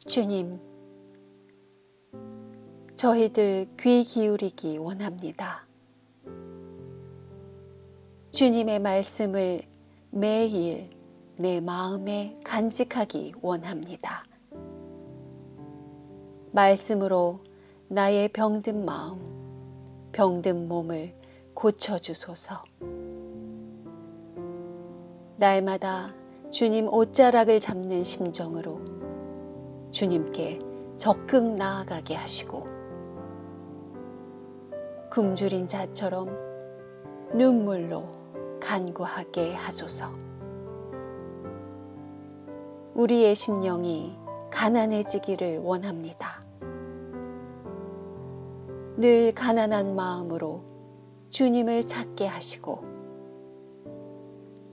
주님, 저희들 귀 기울이기 원합니다. 주님의 말씀을 매일 내 마음에 간직하기 원합니다. 말씀으로 나의 병든 마음, 병든 몸을 고쳐주소서. 날마다 주님 옷자락을 잡는 심정으로 주님께 적극 나아가게 하시고, 굶주린 자처럼 눈물로 간구하게 하소서. 우리의 심령이 가난해지기를 원합니다. 늘 가난한 마음으로 주님을 찾게 하시고,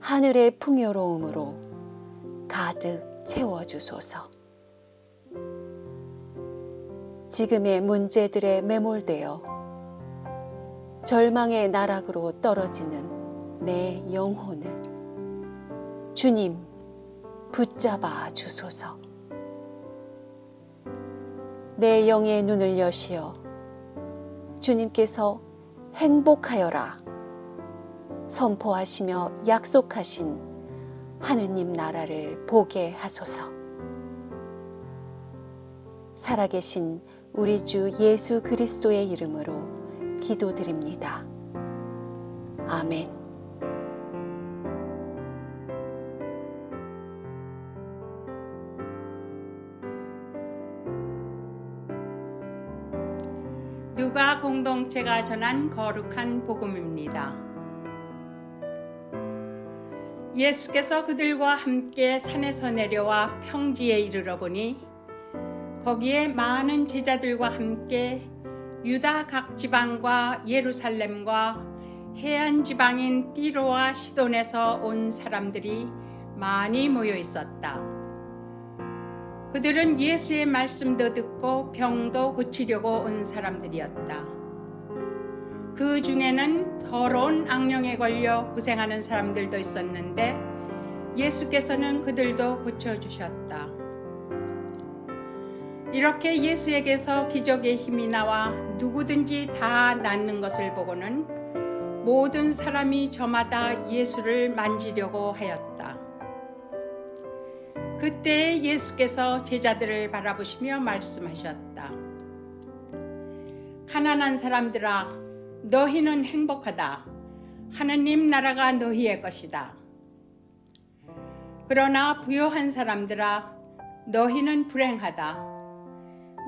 하늘의 풍요로움으로 가득 채워주소서. 지금의 문제들에 매몰되어 절망의 나락으로 떨어지는 내 영혼을 주님 붙잡아 주소서. 내 영의 눈을 여시어 주님께서 행복하여라 선포하시며 약속하신 하느님 나라를 보게 하소서. 살아계신 우리 주 예수 그리스도의 이름으로 기도드립니다. 아멘. 누가 공동체가 전한 거룩한 복음입니다. 예수께서 그들과 함께 산에서 내려와 평지에 이르러 보니 거기에 많은 제자들과 함께 유다 각 지방과 예루살렘과 해안 지방인 띠로와 시돈에서 온 사람들이 많이 모여 있었다. 그들은 예수의 말씀도 듣고 병도 고치려고 온 사람들이었다. 그 중에는 더러운 악령에 걸려 고생하는 사람들도 있었는데 예수께서는 그들도 고쳐주셨다. 이렇게 예수에게서 기적의 힘이 나와 누구든지 다 낫는 것을 보고는 모든 사람이 저마다 예수를 만지려고 하였다. 그때 예수께서 제자들을 바라보시며 말씀하셨다. 가난한 사람들아, 너희는 행복하다. 하느님 나라가 너희의 것이다. 그러나 부요한 사람들아, 너희는 불행하다.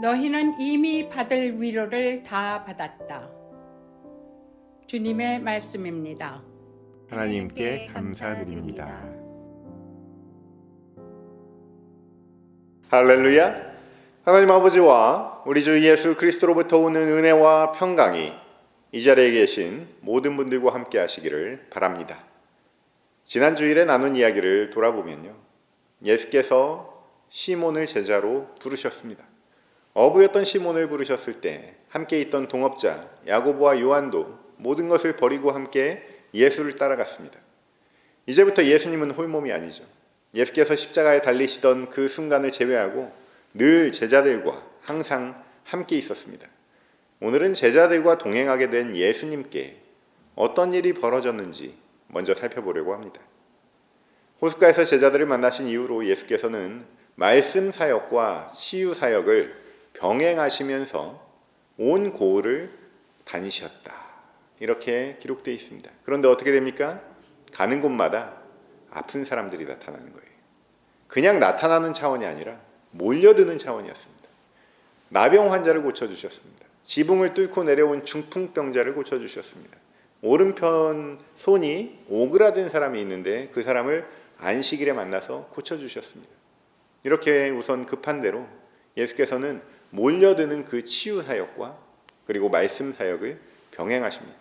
너희는 이미 받을 위로를 다 받았다. 주님의 말씀입니다. 하나님께 감사드립니다. 할렐루야! 하나님 아버지와 우리 주 예수 그리스도로부터 오는 은혜와 평강이 이 자리에 계신 모든 분들과 함께 하시기를 바랍니다. 지난 주일에 나눈 이야기를 돌아보면요, 예수께서 시몬을 제자로 부르셨습니다. 어부였던 시몬을 부르셨을 때 함께 있던 동업자 야고보와 요한도 모든 것을 버리고 함께 예수를 따라갔습니다. 이제부터 예수님은 홀몸이 아니죠. 예수께서 십자가에 달리시던 그 순간을 제외하고 늘 제자들과 항상 함께 있었습니다. 오늘은 제자들과 동행하게 된 예수님께 어떤 일이 벌어졌는지 먼저 살펴보려고 합니다. 호숫가에서 제자들을 만나신 이후로 예수께서는 말씀 사역과 치유 사역을 병행하시면서 온 고을을 다니셨다. 이렇게 기록되어 있습니다. 그런데 어떻게 됩니까? 가는 곳마다 아픈 사람들이 나타나는 거예요. 그냥 나타나는 차원이 아니라 몰려드는 차원이었습니다. 나병 환자를 고쳐주셨습니다. 지붕을 뚫고 내려온 중풍병자를 고쳐주셨습니다. 오른편 손이 오그라든 사람이 있는데 그 사람을 안식일에 만나서 고쳐주셨습니다. 이렇게 우선 급한 대로 예수께서는 몰려드는 그 치유 사역과 그리고 말씀 사역을 병행하십니다.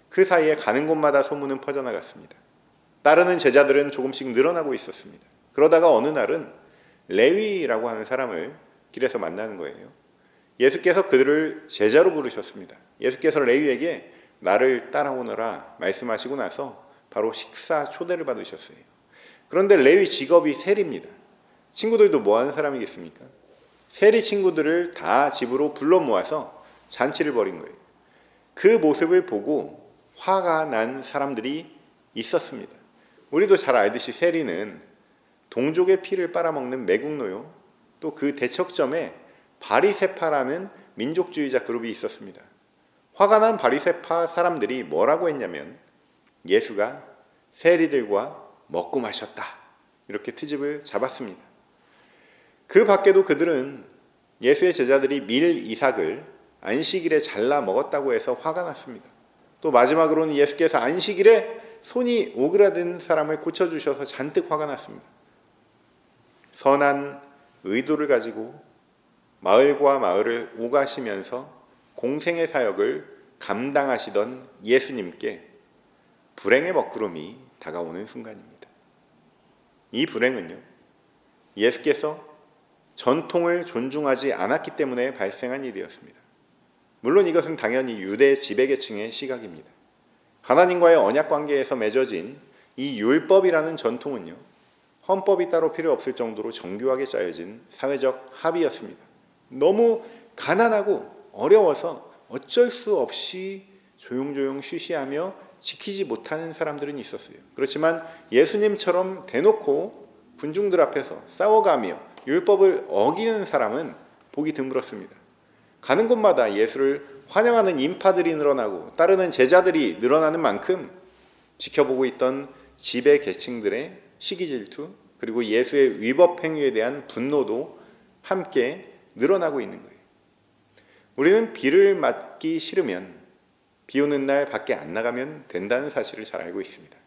그 사이에 가는 곳마다 소문은 퍼져나갔습니다. 따르는 제자들은 조금씩 늘어나고 있었습니다. 그러다가 어느 날은 레위라고 하는 사람을 길에서 만나는 거예요. 예수께서 그들을 제자로 부르셨습니다. 예수께서 레위에게 나를 따라오너라 말씀하시고 나서 바로 식사 초대를 받으셨어요. 그런데 레위 직업이 세리입니다. 친구들도 뭐 하는 사람이겠습니까? 세리 친구들을 다 집으로 불러 모아서 잔치를 벌인 거예요. 그 모습을 보고 화가 난 사람들이 있었습니다. 우리도 잘 알듯이 세리는 동족의 피를 빨아먹는 매국노요, 또 그 대척점에 바리새파라는 민족주의자 그룹이 있었습니다. 화가 난 바리새파 사람들이 뭐라고 했냐면 예수가 세리들과 먹고 마셨다, 이렇게 트집을 잡았습니다. 그 밖에도 그들은 예수의 제자들이 밀 이삭을 안식일에 잘라 먹었다고 해서 화가 났습니다. 또 마지막으로는 예수께서 안식일에 손이 오그라든 사람을 고쳐주셔서 잔뜩 화가 났습니다. 선한 의도를 가지고 마을과 마을을 오가시면서 공생의 사역을 감당하시던 예수님께 불행의 먹구름이 다가오는 순간입니다. 이 불행은요, 예수께서 전통을 존중하지 않았기 때문에 발생한 일이었습니다. 물론 이것은 당연히 유대 지배계층의 시각입니다. 하나님과의 언약 관계에서 맺어진 이 율법이라는 전통은요, 헌법이 따로 필요 없을 정도로 정교하게 짜여진 사회적 합의였습니다. 너무 가난하고 어려워서 어쩔 수 없이 조용조용 쉬쉬하며 지키지 못하는 사람들은 있었어요. 그렇지만 예수님처럼 대놓고 군중들 앞에서 싸워가며 율법을 어기는 사람은 보기 드물었습니다. 가는 곳마다 예수를 환영하는 인파들이 늘어나고 따르는 제자들이 늘어나는 만큼 지켜보고 있던 지배 계층들의 시기 질투, 그리고 예수의 위법 행위에 대한 분노도 함께 늘어나고 있는 거예요. 우리는 비를 맞기 싫으면 비 오는 날 밖에 안 나가면 된다는 사실을 잘 알고 있습니다.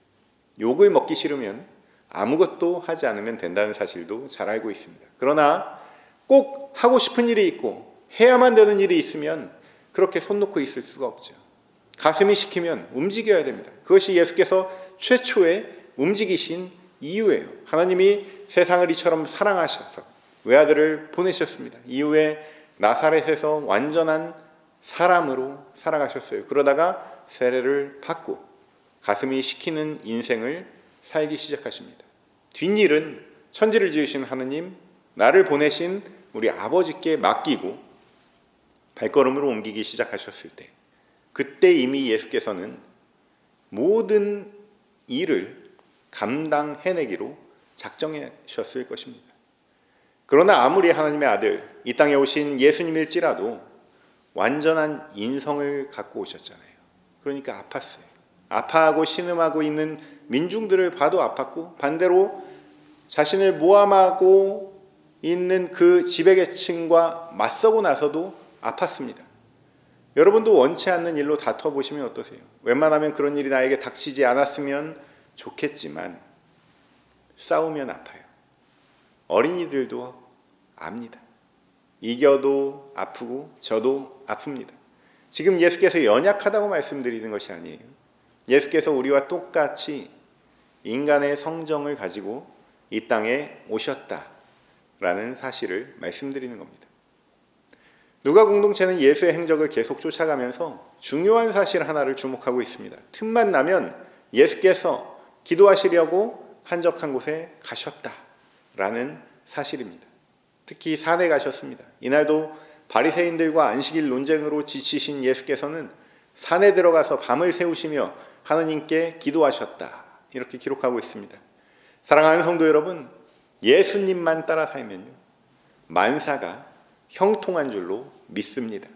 욕을 먹기 싫으면 아무것도 하지 않으면 된다는 사실도 잘 알고 있습니다. 그러나 꼭 하고 싶은 일이 있고 해야만 되는 일이 있으면 그렇게 손 놓고 있을 수가 없죠. 가슴이 시키면 움직여야 됩니다. 그것이 예수께서 최초에 움직이신 이유예요. 하나님이 세상을 이처럼 사랑하셔서 외아들을 보내셨습니다. 이후에 나사렛에서 완전한 사람으로 살아가셨어요. 그러다가 세례를 받고 가슴이 시키는 인생을 살기 시작하십니다. 뒷일은 천지를 지으신 하느님, 나를 보내신 우리 아버지께 맡기고 발걸음을 옮기기 시작하셨을 때, 그때 이미 예수께서는 모든 일을 감당해내기로 작정하셨을 것입니다. 그러나 아무리 하나님의 아들, 이 땅에 오신 예수님일지라도 완전한 인성을 갖고 오셨잖아요. 그러니까 아팠어요. 아파하고 신음하고 있는 민중들을 봐도 아팠고, 반대로 자신을 모함하고 있는 그 지배계층과 맞서고 나서도 아팠습니다. 여러분도 원치 않는 일로 다퉈보시면 어떠세요? 웬만하면 그런 일이 나에게 닥치지 않았으면 좋겠지만 싸우면 아파요. 어린이들도 압니다. 이겨도 아프고 져도 아픕니다. 지금 예수께서 연약하다고 말씀드리는 것이 아니에요. 예수께서 우리와 똑같이 인간의 성정을 가지고 이 땅에 오셨다라는 사실을 말씀드리는 겁니다. 누가 공동체는 예수의 행적을 계속 쫓아가면서 중요한 사실 하나를 주목하고 있습니다. 틈만 나면 예수께서 기도하시려고 한적한 곳에 가셨다라는 사실입니다. 특히 산에 가셨습니다. 이날도 바리새인들과 안식일 논쟁으로 지치신 예수께서는 산에 들어가서 밤을 새우시며 하느님께 기도하셨다, 이렇게 기록하고 있습니다. 사랑하는 성도 여러분, 예수님만 따라 살면요, 만사가 형통한 줄로 믿습니다.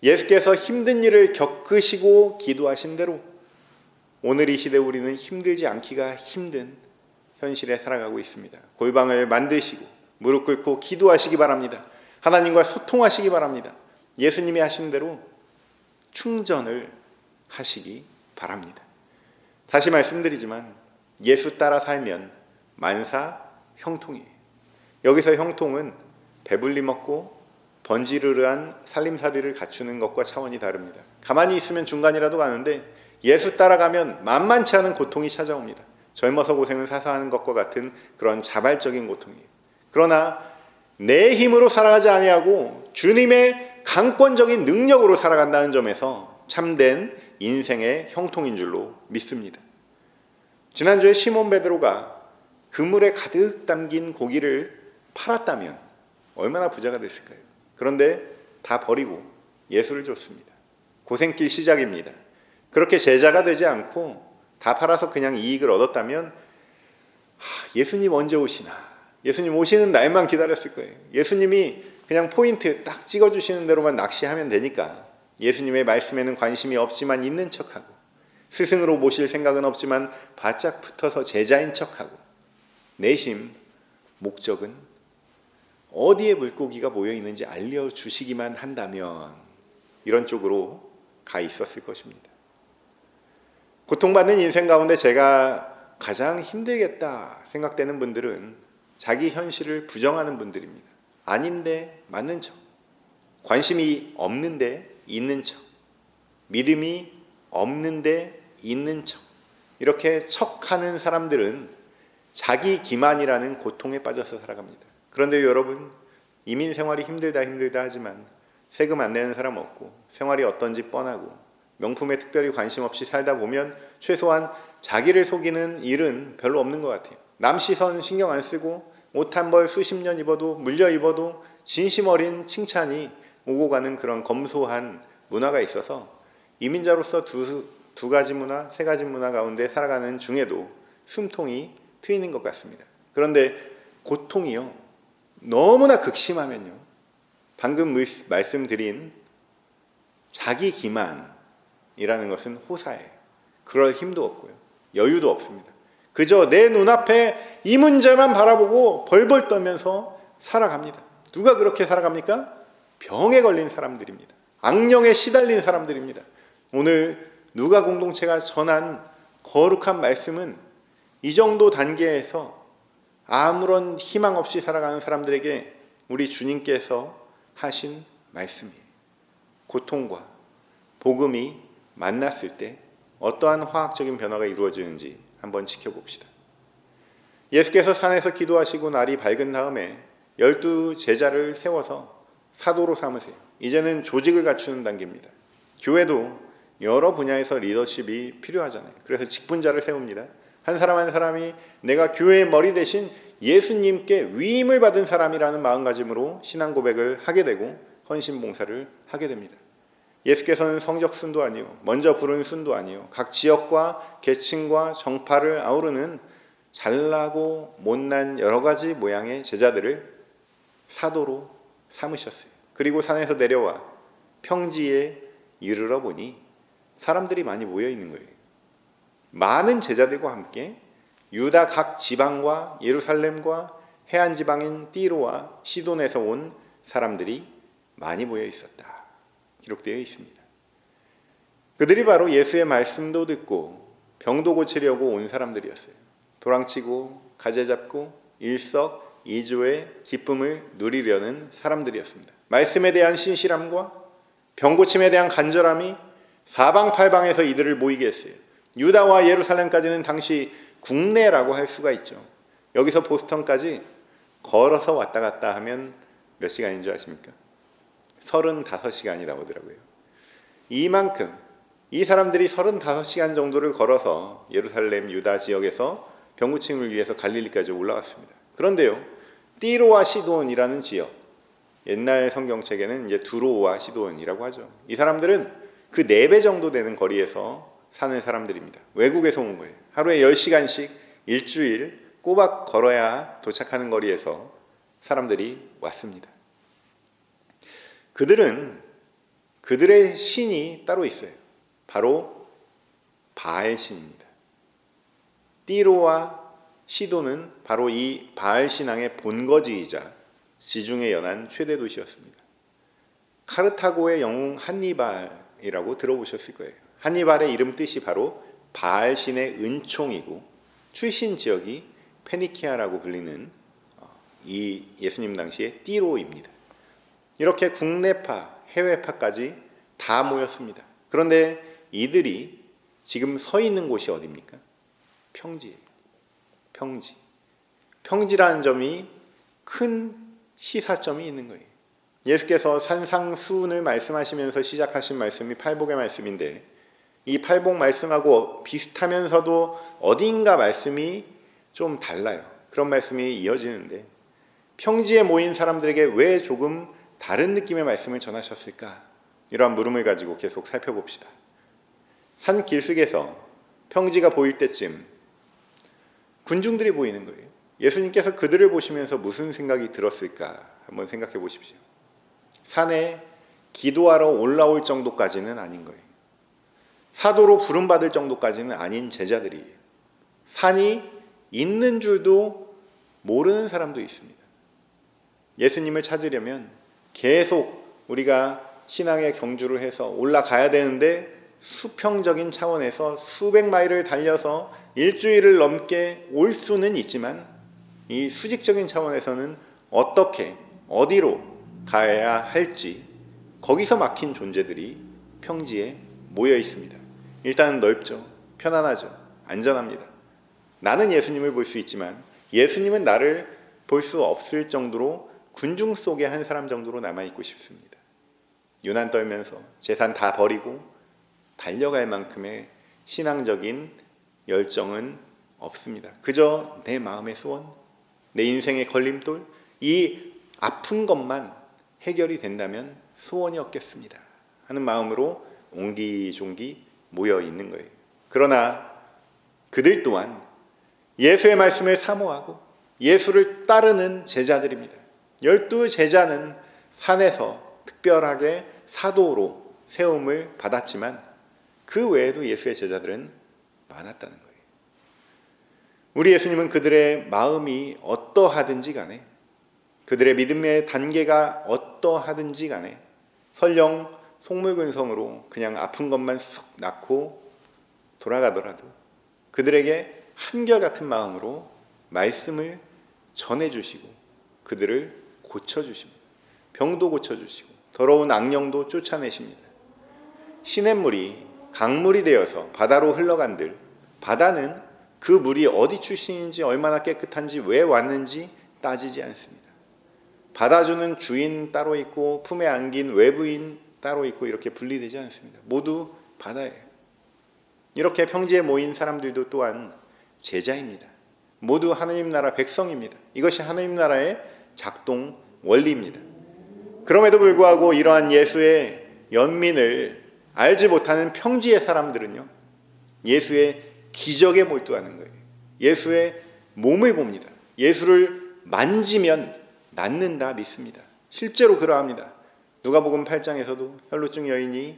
예수께서 힘든 일을 겪으시고 기도하신 대로 오늘 이 시대 우리는 힘들지 않기가 힘든 현실에 살아가고 있습니다. 골방을 만드시고 무릎 꿇고 기도하시기 바랍니다. 하나님과 소통하시기 바랍니다. 예수님이 하신 대로 충전을 하시기 바랍니다. 다시 말씀드리지만 예수 따라 살면 만사 형통이에요. 여기서 형통은 배불리 먹고 번지르르한 살림살이를 갖추는 것과 차원이 다릅니다. 가만히 있으면 중간이라도 가는데 예수 따라가면 만만치 않은 고통이 찾아옵니다. 젊어서 고생은 사서 하는 것과 같은 그런 자발적인 고통이에요. 그러나 내 힘으로 살아가지 아니하고 주님의 강권적인 능력으로 살아간다는 점에서 참된 인생의 형통인 줄로 믿습니다. 지난주에 시몬 베드로가 그물에 가득 담긴 고기를 팔았다면 얼마나 부자가 됐을까요? 그런데 다 버리고 예수를 줬습니다. 고생길 시작입니다. 그렇게 제자가 되지 않고 다 팔아서 그냥 이익을 얻었다면 예수님 언제 오시나? 예수님 오시는 날만 기다렸을 거예요. 예수님이 그냥 포인트 딱 찍어주시는 대로만 낚시하면 되니까 예수님의 말씀에는 관심이 없지만 있는 척하고 스승으로 모실 생각은 없지만 바짝 붙어서 제자인 척하고 내심 목적은 어디에 물고기가 모여 있는지 알려주시기만 한다면 이런 쪽으로 가 있었을 것입니다. 고통받는 인생 가운데 제가 가장 힘들겠다 생각되는 분들은 자기 현실을 부정하는 분들입니다. 아닌데 맞는 척, 관심이 없는데 있는 척, 믿음이 없는데 있는 척, 이렇게 척하는 사람들은 자기 기만이라는 고통에 빠져서 살아갑니다. 그런데 여러분, 이민 생활이 힘들다 하지만 세금 안 내는 사람 없고 생활이 어떤지 뻔하고 명품에 특별히 관심 없이 살다 보면 최소한 자기를 속이는 일은 별로 없는 것 같아요. 남 시선 신경 안 쓰고 옷 한 벌 수십 년 입어도 물려 입어도 진심 어린 칭찬이 오고 가는 그런 검소한 문화가 있어서 이민자로서 두 가지 문화, 세 가지 문화 가운데 살아가는 중에도 숨통이 트이는 것 같습니다. 그런데 고통이요, 너무나 극심하면요, 방금 말씀드린 자기 기만이라는 것은 호사예요. 그럴 힘도 없고요, 여유도 없습니다. 그저 내 눈앞에 이 문제만 바라보고 벌벌 떨면서 살아갑니다. 누가 그렇게 살아갑니까? 병에 걸린 사람들입니다. 악령에 시달린 사람들입니다. 오늘 누가 공동체가 전한 거룩한 말씀은 이 정도 단계에서 아무런 희망 없이 살아가는 사람들에게 우리 주님께서 하신 말씀이에요. 고통과 복음이 만났을 때 어떠한 화학적인 변화가 이루어지는지 한번 지켜봅시다. 예수께서 산에서 기도하시고 날이 밝은 다음에 12 제자를 세워서 사도로 삼으세요. 이제는 조직을 갖추는 단계입니다. 교회도 여러 분야에서 리더십이 필요하잖아요. 그래서 직분자를 세웁니다. 한 사람 한 사람이 내가 교회의 머리 대신 예수님께 위임을 받은 사람이라는 마음가짐으로 신앙 고백을 하게 되고 헌신 봉사를 하게 됩니다. 예수께서는 성적 순도 아니요, 먼저 부른 순도 아니요, 각 지역과 계층과 정파를 아우르는 잘나고 못난 여러 가지 모양의 제자들을 사도로 삼으셨어요. 그리고 산에서 내려와 평지에 이르러 보니 사람들이 많이 모여 있는 거예요. 많은 제자들과 함께 유다 각 지방과 예루살렘과 해안 지방인 띠로와 시돈에서 온 사람들이 많이 모여 있었다. 기록되어 있습니다. 그들이 바로 예수의 말씀도 듣고 병도 고치려고 온 사람들이었어요. 도랑치고 가재 잡고 일석이조의 기쁨을 누리려는 사람들이었습니다. 말씀에 대한 신실함과 병 고침에 대한 간절함이 사방팔방에서 이들을 모이게 했어요. 유다와 예루살렘까지는 당시 국내라고 할 수가 있죠. 여기서 보스턴까지 걸어서 왔다 갔다 하면 몇 시간인 줄 아십니까? 35시간이 나오더라고요. 이만큼 이 사람들이 35시간 정도를 걸어서 예루살렘 유다 지역에서 병고침을 위해서 갈릴리까지 올라왔습니다. 그런데요, 띠로와 시돈이라는 지역, 옛날 성경책에는 이제 두로와 시돈이라고 하죠. 이 사람들은 그 4배 정도 되는 거리에서 사는 사람들입니다. 외국에서 온 거예요. 하루에 10시간씩 일주일 꼬박 걸어야 도착하는 거리에서 사람들이 왔습니다. 그들은 그들의 신이 따로 있어요. 바로 바알신입니다. 띠로와 시돈은 바로 이 바알신앙의 본거지이자 지중해 연안 최대 도시였습니다. 카르타고의 영웅 한니발이라고 들어보셨을 거예요. 한니발의 이름 뜻이 바로 바알신의 은총이고 출신 지역이 페니키아라고 불리는 이 예수님 당시의 띠로입니다. 이렇게 국내파, 해외파까지 다 모였습니다. 그런데 이들이 지금 서 있는 곳이 어디입니까? 평지예요. 평지. 평지라는 점이 큰 시사점이 있는 거예요. 예수께서 산상수훈을 말씀하시면서 시작하신 말씀이 팔복의 말씀인데 이 팔복 말씀하고 비슷하면서도 어딘가 말씀이 좀 달라요. 그런 말씀이 이어지는데 평지에 모인 사람들에게 왜 조금 다른 느낌의 말씀을 전하셨을까? 이러한 물음을 가지고 계속 살펴봅시다. 산 길목에서 평지가 보일 때쯤 군중들이 보이는 거예요. 예수님께서 그들을 보시면서 무슨 생각이 들었을까? 한번 생각해 보십시오. 산에 기도하러 올라올 정도까지는 아닌 거예요. 사도로 부름받을 정도까지는 아닌 제자들이에요. 산이 있는 줄도 모르는 사람도 있습니다. 예수님을 찾으려면 계속 우리가 신앙의 경주를 해서 올라가야 되는데 수평적인 차원에서 수백 마일을 달려서 일주일을 넘게 올 수는 있지만 이 수직적인 차원에서는 어떻게 어디로 가야 할지 거기서 막힌 존재들이 평지에 모여 있습니다. 일단은 넓죠. 편안하죠. 안전합니다. 나는 예수님을 볼 수 있지만 예수님은 나를 볼 수 없을 정도로 군중 속에 한 사람 정도로 남아있고 싶습니다. 유난 떨면서 재산 다 버리고 달려갈 만큼의 신앙적인 열정은 없습니다. 그저 내 마음의 소원, 내 인생의 걸림돌, 이 아픈 것만 해결이 된다면 소원이 없겠습니다 하는 마음으로 옹기종기 모여 있는 거예요. 그러나 그들 또한 예수의 말씀을 사모하고 예수를 따르는 제자들입니다. 12 제자는 산에서 특별하게 사도로 세움을 받았지만 그 외에도 예수의 제자들은 많았다는 거예요. 우리 예수님은 그들의 마음이 어떠하든지 간에 그들의 믿음의 단계가 어떠하든지 간에 설령 속물근성으로 그냥 아픈 것만 쏙 낫고 돌아가더라도 그들에게 한결같은 마음으로 말씀을 전해주시고 그들을 고쳐주십니다. 병도 고쳐주시고 더러운 악령도 쫓아내십니다. 시냇물이 강물이 되어서 바다로 흘러간들 바다는 그 물이 어디 출신인지 얼마나 깨끗한지 왜 왔는지 따지지 않습니다. 받아주는 주인 따로 있고 품에 안긴 외부인 따로 있고 이렇게 분리되지 않습니다. 모두 바다예요. 이렇게 평지에 모인 사람들도 또한 제자입니다. 모두 하나님 나라 백성입니다. 이것이 하나님 나라의 작동 원리입니다. 그럼에도 불구하고 이러한 예수의 연민을 알지 못하는 평지의 사람들은요, 예수의 기적에 몰두하는 거예요. 예수의 몸을 봅니다. 예수를 만지면 낫는다 믿습니다. 실제로 그러합니다. 누가복음 8장에서도 혈루증 여인이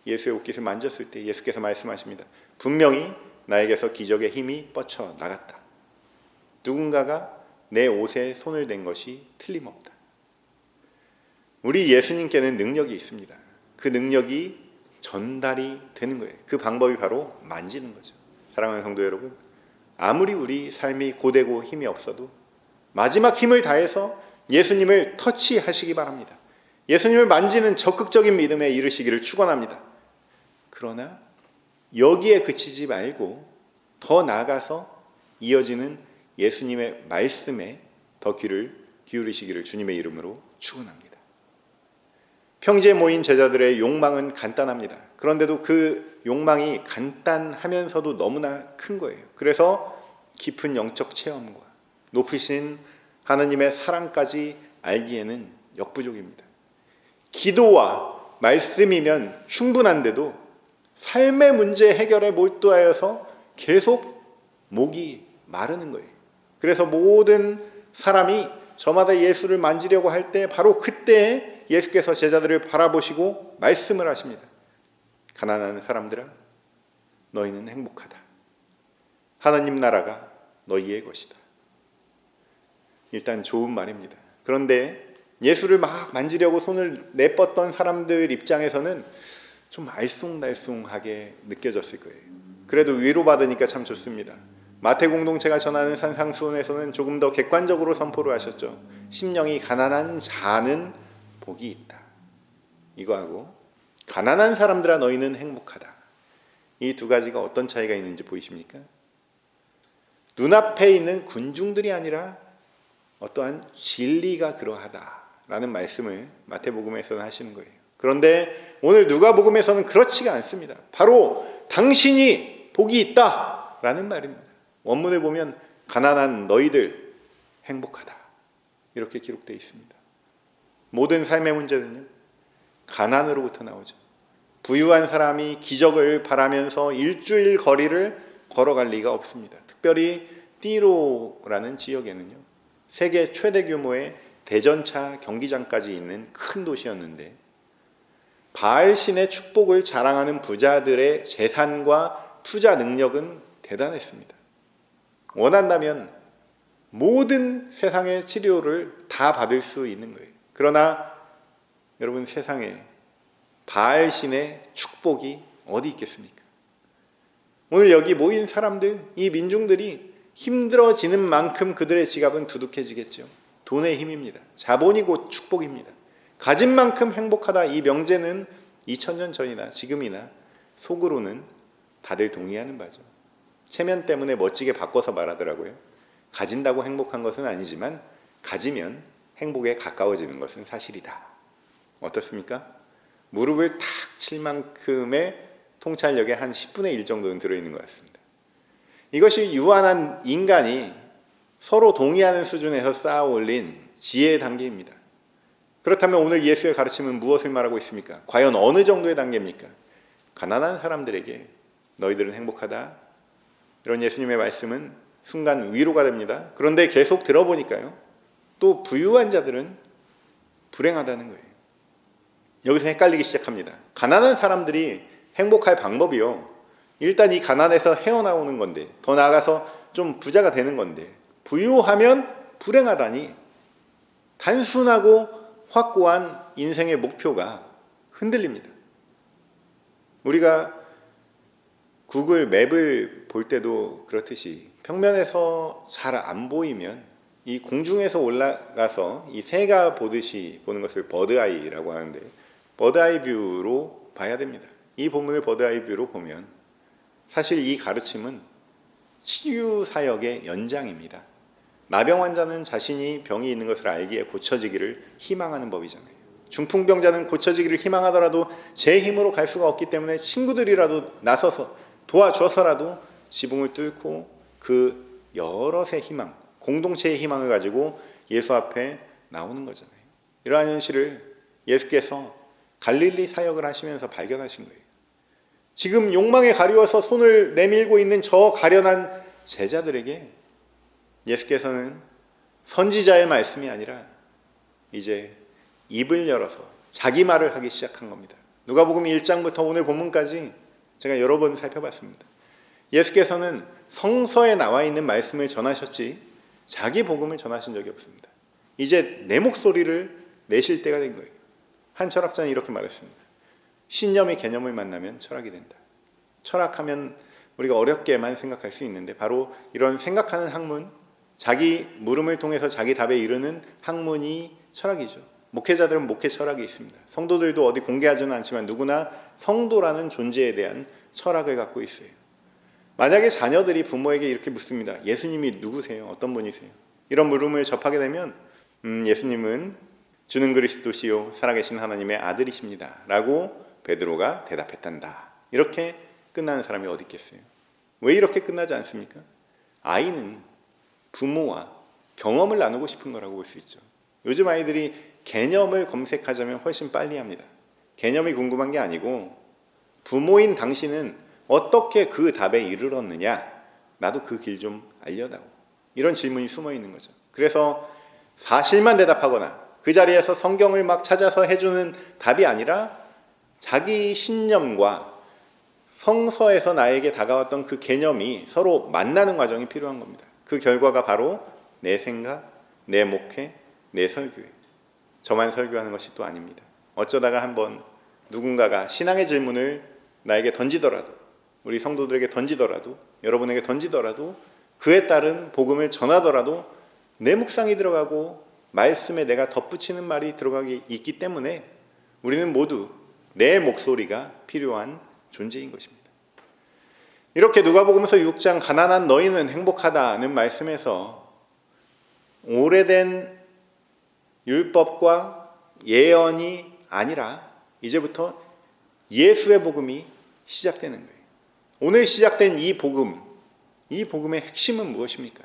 예수의 옷깃을 만졌을 때 예수께서 말씀하십니다. 분명히 나에게서 기적의 힘이 뻗쳐 나갔다. 누군가가 내 옷에 손을 댄 것이 틀림없다. 우리 예수님께는 능력이 있습니다. 그 능력이 전달이 되는 거예요. 그 방법이 바로 만지는 거죠. 사랑하는 성도 여러분, 아무리 우리 삶이 고되고 힘이 없어도 마지막 힘을 다해서 예수님을 터치하시기 바랍니다. 예수님을 만지는 적극적인 믿음에 이르시기를 축원합니다. 그러나 여기에 그치지 말고 더 나아가서 이어지는 예수님의 말씀에 더 귀를 기울이시기를 주님의 이름으로 축원합니다. 평지에 모인 제자들의 욕망은 간단합니다. 그런데도 그 욕망이 간단하면서도 너무나 큰 거예요. 그래서 깊은 영적 체험과 높으신 하나님의 사랑까지 알기에는 역부족입니다. 기도와 말씀이면 충분한데도 삶의 문제 해결에 몰두하여서 계속 목이 마르는 거예요. 그래서 모든 사람이 저마다 예수를 만지려고 할 때 바로 그때 예수께서 제자들을 바라보시고 말씀을 하십니다. 가난한 사람들아, 너희는 행복하다. 하나님 나라가 너희의 것이다. 일단 좋은 말입니다. 그런데 예수를 막 만지려고 손을 내뻗던 사람들 입장에서는 좀 알쏭달쏭하게 느껴졌을 거예요. 그래도 위로받으니까 참 좋습니다. 마태 공동체가 전하는 산상수훈에서는 조금 더 객관적으로 선포를 하셨죠. 심령이 가난한 자는 복이 있다. 이거하고 가난한 사람들아 너희는 행복하다. 이 두 가지가 어떤 차이가 있는지 보이십니까? 눈앞에 있는 군중들이 아니라 어떠한 진리가 그러하다라는 말씀을 마태복음에서는 하시는 거예요. 그런데 오늘 누가복음에서는 그렇지가 않습니다. 바로 당신이 복이 있다라는 말입니다. 원문을 보면 가난한 너희들 행복하다 이렇게 기록되어 있습니다. 모든 삶의 문제는요, 가난으로부터 나오죠. 부유한 사람이 기적을 바라면서 일주일 거리를 걸어갈 리가 없습니다. 특별히 띠로라는 지역에는요, 세계 최대 규모의 대전차 경기장까지 있는 큰 도시였는데, 바알 신의 축복을 자랑하는 부자들의 재산과 투자 능력은 대단했습니다. 원한다면 모든 세상의 치료를 다 받을 수 있는 거예요. 그러나 여러분, 세상에 바알 신의 축복이 어디 있겠습니까? 오늘 여기 모인 사람들, 이 민중들이 힘들어지는 만큼 그들의 지갑은 두둑해지겠죠. 돈의 힘입니다. 자본이 곧 축복입니다. 가진 만큼 행복하다, 이 명제는 2000년 전이나 지금이나 속으로는 다들 동의하는 바죠. 체면 때문에 멋지게 바꿔서 말하더라고요. 가진다고 행복한 것은 아니지만 가지면 행복에 가까워지는 것은 사실이다. 어떻습니까? 무릎을 탁 칠 만큼의 통찰력에 한 10분의 1 정도는 들어있는 것 같습니다. 이것이 유한한 인간이 서로 동의하는 수준에서 쌓아 올린 지혜의 단계입니다. 그렇다면 오늘 예수의 가르침은 무엇을 말하고 있습니까? 과연 어느 정도의 단계입니까? 가난한 사람들에게 너희들은 행복하다, 이런 예수님의 말씀은 순간 위로가 됩니다. 그런데 계속 들어보니까요, 또 부유한 자들은 불행하다는 거예요. 여기서 헷갈리기 시작합니다. 가난한 사람들이 행복할 방법이요, 일단 이 가난에서 헤어나오는 건데, 더 나아가서 좀 부자가 되는 건데, 부유하면 불행하다니 단순하고 확고한 인생의 목표가 흔들립니다. 우리가 구글 맵을 볼 때도 그렇듯이 평면에서 잘 안 보이면 이 공중에서 올라가서 이 새가 보듯이 보는 것을 버드아이라고 하는데, 버드아이 뷰로 봐야 됩니다. 이 본문을 버드아이 뷰로 보면 사실 이 가르침은 치유사역의 연장입니다. 나병 환자는 자신이 병이 있는 것을 알기에 고쳐지기를 희망하는 법이잖아요. 중풍병자는 고쳐지기를 희망하더라도 제 힘으로 갈 수가 없기 때문에 친구들이라도 나서서 도와줘서라도 지붕을 뚫고 그 여럿의 희망, 공동체의 희망을 가지고 예수 앞에 나오는 거잖아요. 이러한 현실을 예수께서 갈릴리 사역을 하시면서 발견하신 거예요. 지금 욕망에 가리워서 손을 내밀고 있는 저 가련한 제자들에게 예수께서는 선지자의 말씀이 아니라 이제 입을 열어서 자기 말을 하기 시작한 겁니다. 누가복음 1장부터 오늘 본문까지 제가 여러 번 살펴봤습니다. 예수께서는 성서에 나와 있는 말씀을 전하셨지 자기 복음을 전하신 적이 없습니다. 이제 내 목소리를 내실 때가 된 거예요. 한 철학자는 이렇게 말했습니다. 신념이 개념을 만나면 철학이 된다. 철학하면 우리가 어렵게만 생각할 수 있는데 바로 이런 생각하는 학문, 자기 물음을 통해서 자기 답에 이르는 학문이 철학이죠. 목회자들은 목회 철학이 있습니다. 성도들도 어디 공개하지는 않지만 누구나 성도라는 존재에 대한 철학을 갖고 있어요. 만약에 자녀들이 부모에게 이렇게 묻습니다. 예수님이 누구세요? 어떤 분이세요? 이런 물음을 접하게 되면 예수님은 주는 그리스도시요 살아계신 하나님의 아들이십니다 라고 베드로가 대답했단다. 이렇게 끝나는 사람이 어디 있겠어요? 왜 이렇게 끝나지 않습니까? 아이는 부모와 경험을 나누고 싶은 거라고 볼 수 있죠. 요즘 아이들이 개념을 검색하자면 훨씬 빨리 합니다. 개념이 궁금한 게 아니고 부모인 당신은 어떻게 그 답에 이르렀느냐, 나도 그 길 좀 알려다오, 이런 질문이 숨어 있는 거죠. 그래서 사실만 대답하거나 그 자리에서 성경을 막 찾아서 해주는 답이 아니라 자기 신념과 성서에서 나에게 다가왔던 그 개념이 서로 만나는 과정이 필요한 겁니다. 그 결과가 바로 내 생각, 내 목회, 내 설교예요. 저만 설교하는 것이 또 아닙니다. 어쩌다가 한번 누군가가 신앙의 질문을 나에게 던지더라도, 우리 성도들에게 던지더라도, 여러분에게 던지더라도, 그에 따른 복음을 전하더라도 내 묵상이 들어가고 말씀에 내가 덧붙이는 말이 들어가기 있기 때문에 우리는 모두 내 목소리가 필요한 존재인 것입니다. 이렇게 누가복음서 6장 가난한 너희는 행복하다는 말씀에서 오래된 율법과 예언이 아니라 이제부터 예수의 복음이 시작되는 거예요. 오늘 시작된 이 복음, 이 복음의 핵심은 무엇입니까?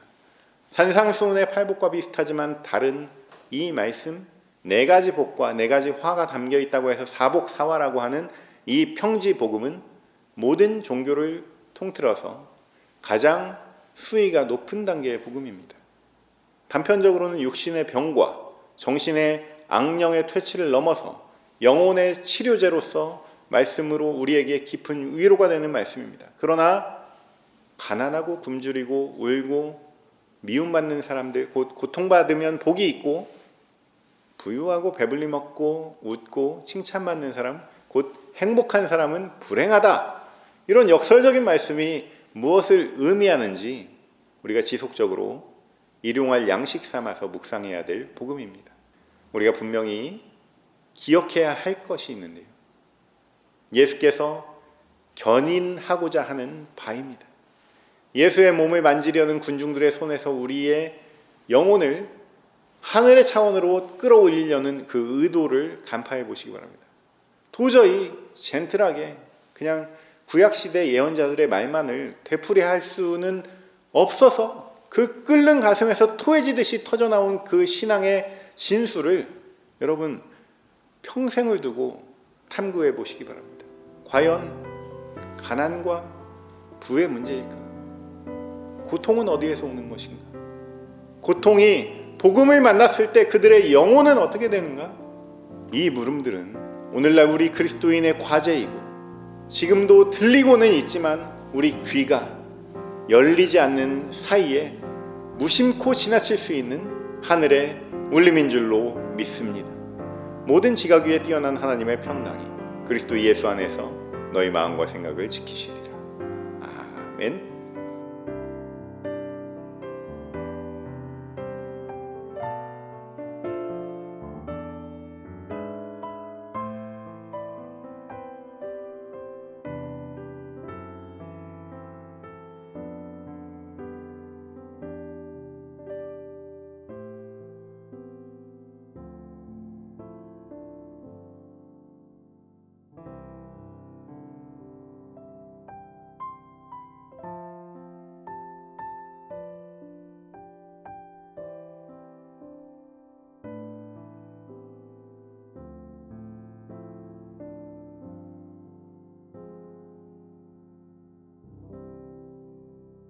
산상수훈의 팔복과 비슷하지만 다른 이 말씀 네 가지 복과 네 가지 화가 담겨 있다고 해서 사복사화라고 하는 이 평지 복음은 모든 종교를 통틀어서 가장 수위가 높은 단계의 복음입니다. 단편적으로는 육신의 병과 정신의 악령의 퇴치를 넘어서 영혼의 치료제로서 말씀으로 우리에게 깊은 위로가 되는 말씀입니다. 그러나 가난하고 굶주리고 울고 미움받는 사람들, 곧 고통받으면 복이 있고, 부유하고 배불리 먹고 웃고 칭찬받는 사람, 곧 행복한 사람은 불행하다. 이런 역설적인 말씀이 무엇을 의미하는지 우리가 지속적으로 일용할 양식 삼아서 묵상해야 될 복음입니다. 우리가 분명히 기억해야 할 것이 있는데요. 예수께서 견인하고자 하는 바입니다. 예수의 몸을 만지려는 군중들의 손에서 우리의 영혼을 하늘의 차원으로 끌어올리려는 그 의도를 간파해 보시기 바랍니다. 도저히 젠틀하게 그냥 구약시대 예언자들의 말만을 되풀이할 수는 없어서 그 끓는 가슴에서 토해지듯이 터져나온 그 신앙의 진수를 여러분 평생을 두고 탐구해 보시기 바랍니다. 과연 가난과 부의 문제일까? 고통은 어디에서 오는 것인가? 고통이 복음을 만났을 때 그들의 영혼은 어떻게 되는가? 이 물음들은 오늘날 우리 그리스도인의 과제이고 지금도 들리고는 있지만 우리 귀가 열리지 않는 사이에 무심코 지나칠 수 있는 하늘의 울림인 줄로 믿습니다. 모든 지각 위에 뛰어난 하나님의 평강이 그리스도 예수 안에서 너희 마음과 생각을 지키시리라. 아멘.